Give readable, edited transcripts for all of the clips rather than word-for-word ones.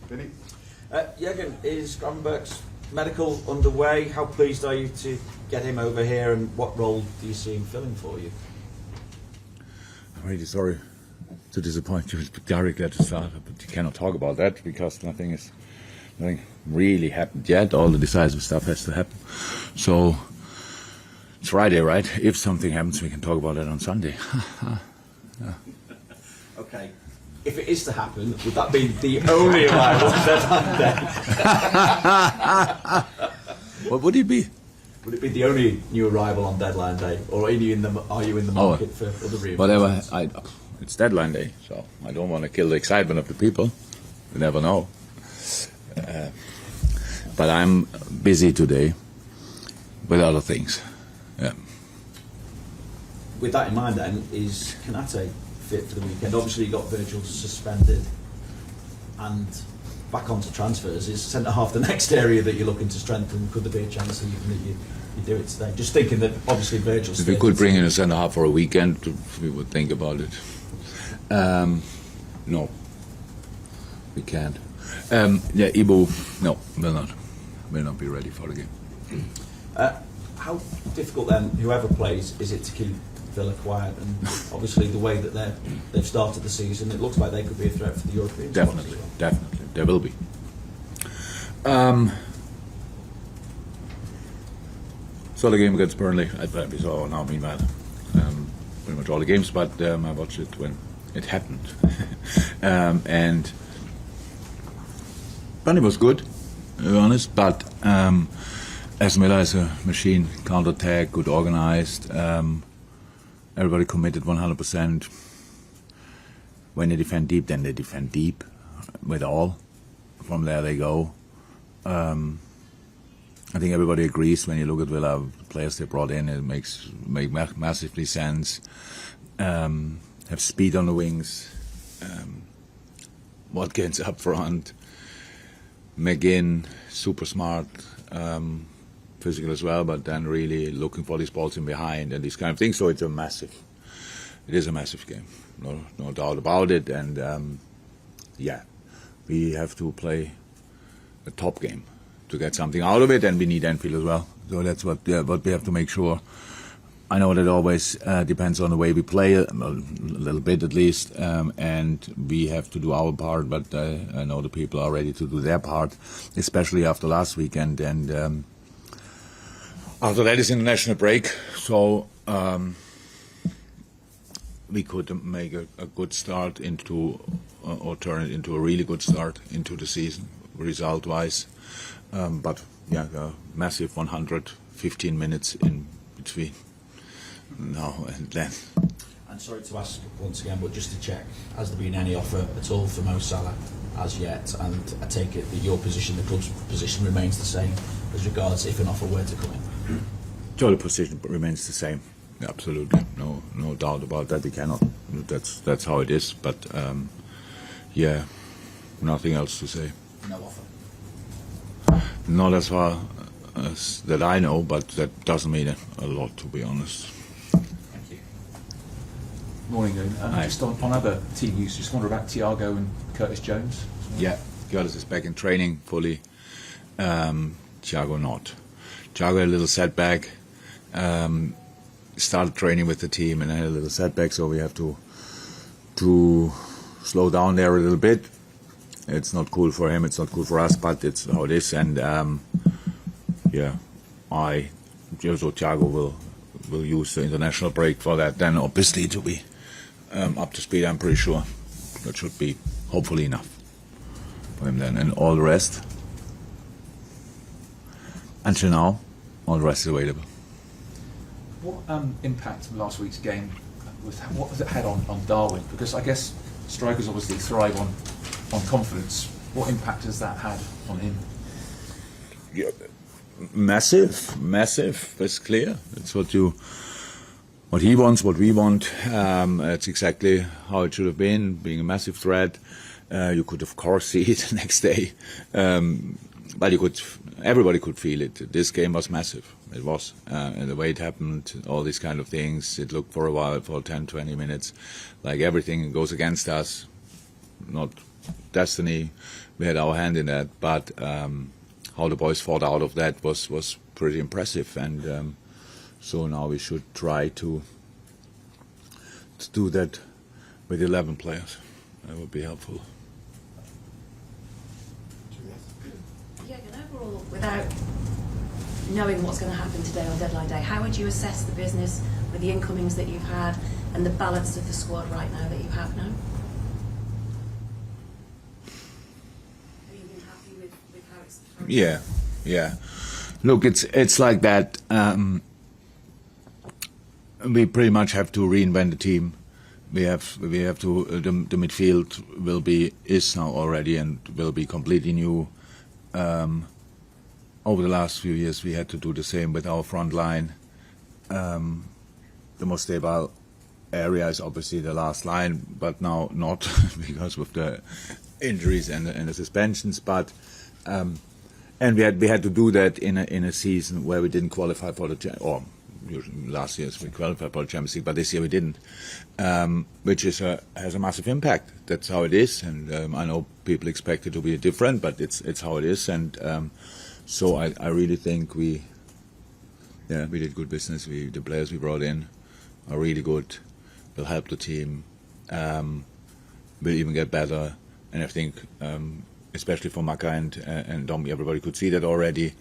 Vinny? Jürgen, is Gravenberch's medical underway? How pleased are you to get him over here, and what role do you see him filling for you? I'm really sorry to disappoint you directly at the start, but you cannot talk about that because nothing really happened yet. All the decisive stuff has to happen. So it's Friday, right? If something happens, we can talk about that on Sunday. Yeah. Okay. If it is to happen, would that be the only arrival on deadline day? What would it be? Would it be the only new arrival on deadline day, or are you in the market for other reinforcements? Whatever. It's deadline day, so I don't want to kill the excitement of the people. You never know. But I'm busy today with other things. Yeah. With that in mind, then, is Konate fit for the weekend? Obviously, you got Virgil suspended and back onto transfers. Is centre half the next area that you're looking to strengthen? Could there be a chance that you do it today? Just thinking that obviously Virgil's. If we could bring in a centre half for a weekend, we would think about it. No, we can't. Ibu, no, will not be ready for the game. How difficult then, whoever plays, is it to keep Villa quiet? And obviously the way that they've started the season, it looks like they could be a threat for the European spots as well. Definitely, there will be. Saw the game against Burnley. I probably saw now, meanwhile, pretty much all the games, but I watched it when it happened. And Burnley was good, to be honest, but Aston Villa is a machine, counter-attack, good organized. Everybody committed 100%. When they defend deep, then they defend deep with all. From there they go. I think everybody agrees when you look at Villa, players they brought in, it makes massively sense. Have speed on the wings. Watkins up front. McGinn, super smart. Physical as well, but then really looking for these balls in behind and these kind of things. So it is a massive game, no doubt about it. And we have to play a top game to get something out of it, and we need Anfield as well. So that's what we have to make sure. I know that always depends on the way we play, a little bit at least, and we have to do our part. But I know the people are ready to do their part, especially after last weekend and. After that is international break, so we could make a good start into, or turn it into a really good start into the season, result-wise. But yeah, a massive 115 minutes in between now and then. And sorry to ask once again, but just to check, has there been any offer at all for Mo Salah as yet? And I take it that your position, the club's position, remains the same as regards if an offer were to come in? So the position remains the same. Absolutely, no doubt about that. We cannot. That's how it is. But nothing else to say. No offer. Not as far as that I know, but that doesn't mean a lot, to be honest. Thank you. Morning, Goon. Just on other team news, just wonder about Thiago and Curtis Jones. Yeah, Curtis is back in training fully. Thiago not. Thiago had a little setback. Started training with the team and had a little setback, so we have to slow down there a little bit. It's not cool for him, it's not cool for us, but it's how it is. And Thiago will use the international break for that. Then obviously to be up to speed, I'm pretty sure that should be hopefully enough for him then. And all the rest, until now, all the rest is available. What impact from last week's game what has it had on Darwin? Because I guess strikers obviously thrive on confidence. What impact has that had on him? Yeah, massive. That's clear. That's what he wants, what we want. That's exactly how it should have been. Being a massive threat, you could of course see it the next day, but everybody could feel it. This game was massive. It was, and the way it happened, all these kind of things. It looked for a while, for 10, 20 minutes, like everything goes against us. not destiny. We had our hand in that, but how the boys fought out of that was pretty impressive, and so now we should try to do that with 11 players. That would be helpful. Jürgen, overall, without knowing what's going to happen today on deadline day, how would you assess the business with the incomings that you've had and the balance of the squad right now that you have now? Have you been happy with how it's... Yeah. Look, it's like that. We pretty much have to reinvent the team. We have to. The midfield is now already and will be completely new. Over the last few years, we had to do the same with our front line. The most stable area is obviously the last line, but now not because with the injuries and the suspensions. But and we had to do that in a season where we didn't qualify for the last year we qualified for the Champions League, but this year we didn't, which has a massive impact. That's how it is, and I know people expect it to be different, but it's how it is, and so I really think we did good business. The players we brought in are really good. Will help the team. Will even get better, and I think especially for Maka and Domi, everybody could see that already.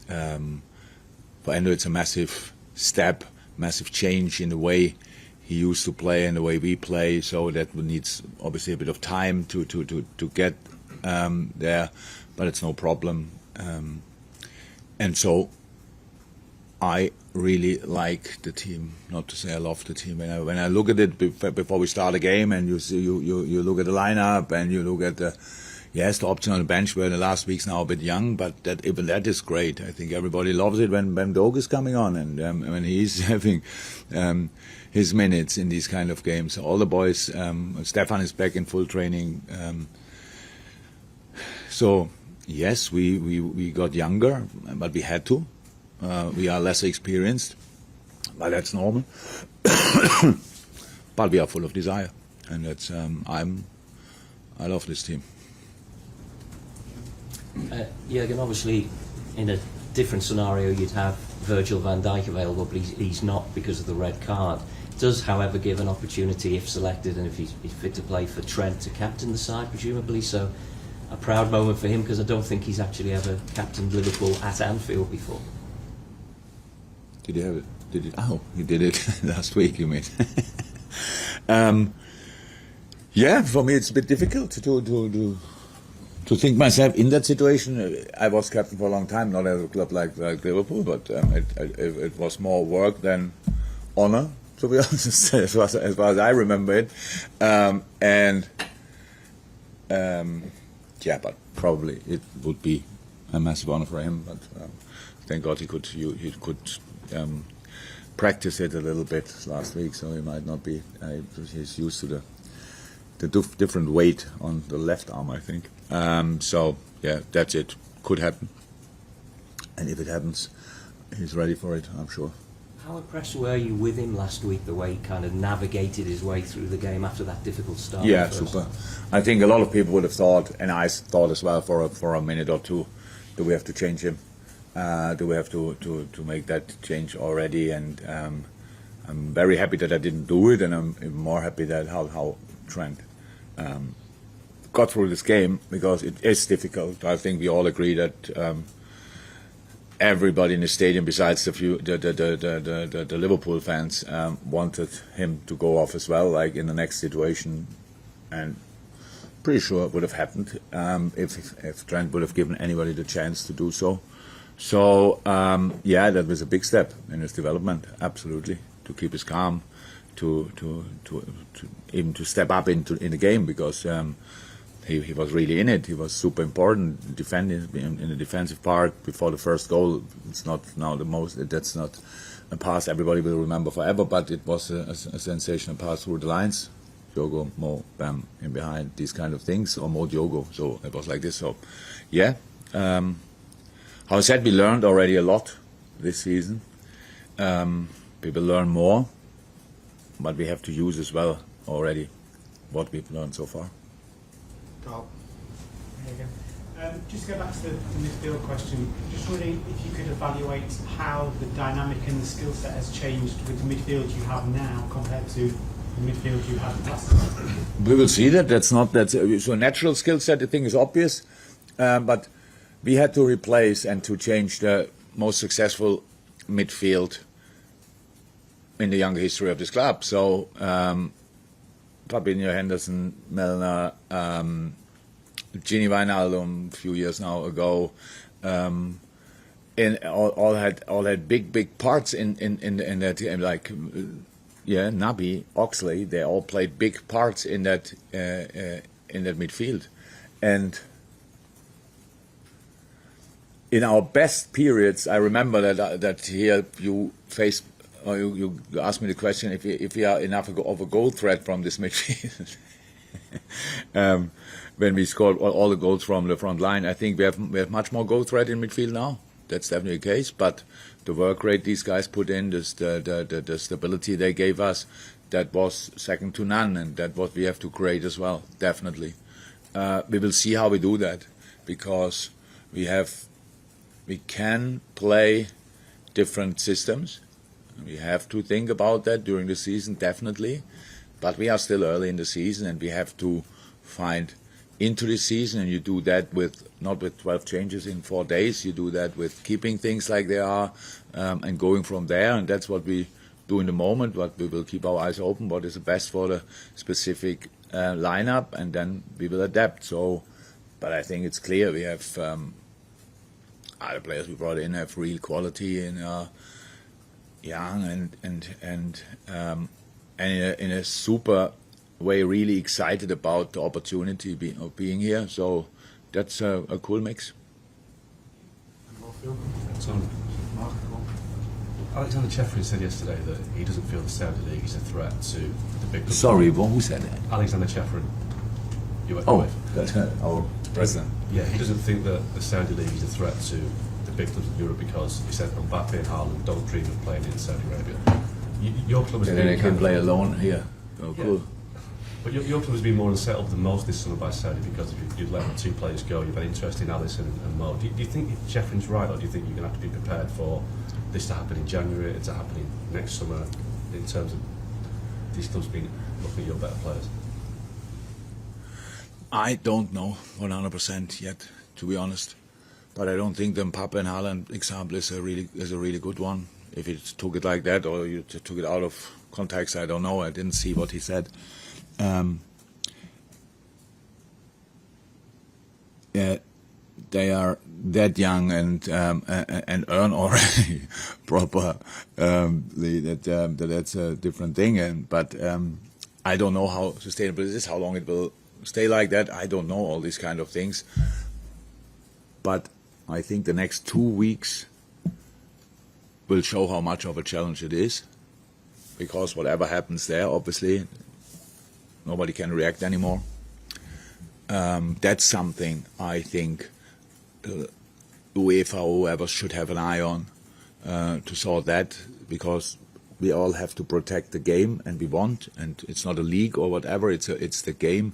For Endo, it's a massive step, massive change in the way he used to play and the way we play. So that needs obviously a bit of time to get there, but it's no problem. And so I really like the team. Not to say I love the team. When I look at it before we start a game, and you look at the lineup and you look at the option on the bench where the last week's now a bit young, but even that is great. I think everybody loves it when Dog is coming on and when he's having his minutes in these kind of games. All the boys, Stefan is back in full training. So yes, we got younger, but we had to. We are less experienced, but that's normal. But we are full of desire, and that's I love this team. Jürgen, obviously, in a different scenario, you'd have Virgil van Dijk available, but he's not because of the red card. It does, however, give an opportunity, if selected and if he's fit to play, for Trent to captain the side, presumably. So, a proud moment for him, because I don't think he's actually ever captained Liverpool at Anfield before. Did he have it? Did it? Oh, he did it last week, you mean? Yeah, for me it's a bit difficult to think myself in that situation. I was captain for a long time, not at a club like Liverpool, but it was more work than honor, to be honest, as far as I remember it. But probably it would be a massive honor for him. But thank God he could practice it a little bit last week, so he might not be. He's used to the different weight on the left arm, I think. So yeah, that's it. Could happen, and if it happens, he's ready for it, I'm sure. How impressed were you with him last week, the way he kind of navigated his way through the game after that difficult start? Yeah, super. I think a lot of people would have thought, and I thought as well for a minute or two, do we have to change him? Do we have to make that change already? And I'm very happy that I didn't do it, and I'm even more happy that how Trent got through this game, because it is difficult. I think we all agree that everybody in the stadium, besides the Liverpool fans, wanted him to go off as well, like in the next situation, and pretty sure it would have happened if Trent would have given anybody the chance to do so. So that was a big step in his development, absolutely, to keep his calm, to even to step up in the game, because he was really in it. He was super important, defending in the defensive part before the first goal. It's not now that's not a pass everybody will remember forever, but it was a sensational pass through the lines. Diogo, Mo, bam, in behind, these kind of things, or Mo, Diogo. So it was like this. So yeah. How I said, we learned already a lot this season. People learn more, but we have to use as well already what we've learned so far. Carl. There you go. Just to go back to the midfield question, just wondering if you could evaluate how the dynamic and the skill set has changed with the midfield you have now compared to the midfield you had last season. We will see that. That's so natural skill set. I think is obvious, but we had to replace and to change the most successful midfield in the young history of this club. So Fabinho, Henderson, Milner, Gini Wijnaldum a few years now ago, and all had big parts in that game. Like Naby, Oxley, they all played big parts in that midfield, and in our best periods, I remember that here you faced. Or you asked me the question if we are enough of a goal threat from this midfield. When we scored all the goals from the front line, I think we have much more goal threat in midfield now. That's definitely the case. But the work rate these guys put in, the stability they gave us, that was second to none, and that what we have to create as well. Definitely, we will see how we do that, because we can play different systems. We have to think about that during the season, definitely. But we are still early in the season, and we have to find into the season, and you do that not with 12 changes in 4 days. You do that with keeping things like they are and going from there. And that's what we do in the moment. But we will keep our eyes open. What is the best for the specific lineup, and then we will adapt. So, but I think it's clear we have the players we brought in have real quality and young and in a super way, really excited about the opportunity of being here. So that's a cool mix. Alexander Chefrin said yesterday that he doesn't feel the Saudi League is a threat to the big clubs. Sorry, who said that? Alexander Chefrin. That's our president. Yeah, he doesn't think that the Saudi League is a threat to the big clubs in Europe because he said Mbappe and Haaland don't dream of playing in Saudi Arabia. Your club has And been then they can play alone here. Oh, Yeah. cool. But your club has been more unsettled than most this summer by Saudi because you've let 2 players go. You've had interest in Alisson and Mo. Do you think Cheffrin's right, or do you think you're going to have to be prepared for this to happen in January, it to happen next summer, in terms of these clubs being looking at your better players? I don't know 100% yet, to be honest. But I don't think the Mbappe and Haaland example is a really good one. If you took it like that, or you took it out of context, I don't know. I didn't see what he said. They are that young and earn already proper. That's a different thing. But I don't know how sustainable it is, how long it will stay like that. I don't know all these kind of things. But I think the next 2 weeks will show how much of a challenge it is, because whatever happens there, obviously, nobody can react anymore. That's something I think UEFA or whoever should have an eye on to sort that, because we all have to protect the game, and we want, and it's not a league or whatever, it's the game.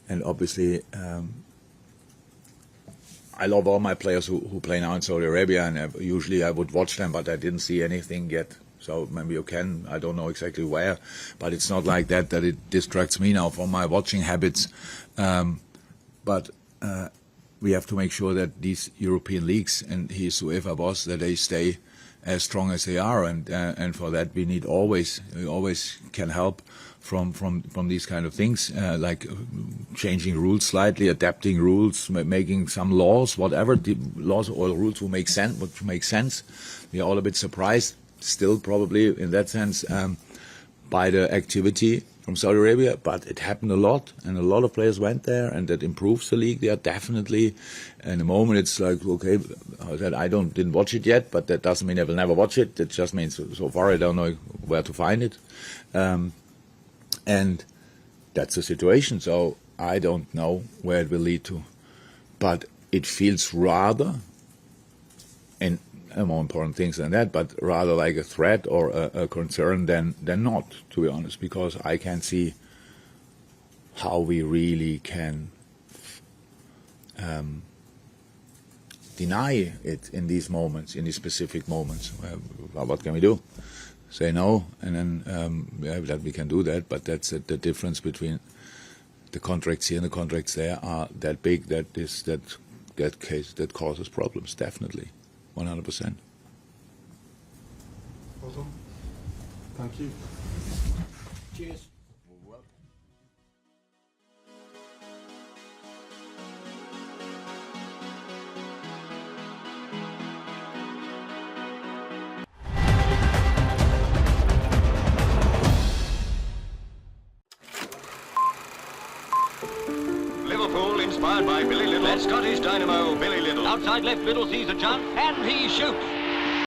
And obviously, I love all my players who play now in Saudi Arabia, and usually I would watch them, but I didn't see anything yet. So maybe you can, I don't know exactly where, but it's not like that it distracts me now from my watching habits. But we have to make sure that these European leagues, and he's whoever was, that they stay as strong as they are, and for that we always can help from these kind of things, like changing rules slightly, adapting rules, making some laws, whatever the laws or rules will make sense. We are all a bit surprised, still probably in that sense, by the activity from Saudi Arabia, but it happened a lot, and a lot of players went there, and that improves the league. They are definitely, in the moment, it's like, okay, I didn't watch it yet, but that doesn't mean I will never watch it. It just means so far I don't know where to find it, and that's the situation. So I don't know where it will lead to, but it feels rather, and more important things than that, but rather like a threat or a concern than not, to be honest, because I can't see how we really can deny it in these moments, in these specific moments. Well, what can we do? Say no, and then that we can do that. But that's the difference between the contracts here and the contracts there are that big that causes problems. Definitely, 100%. Well done. Thank you. Cheers. Liverpool inspired by Billy Little. That's Scottish dynamo Billy Little. Outside left, Little sees a chance, and he shoots.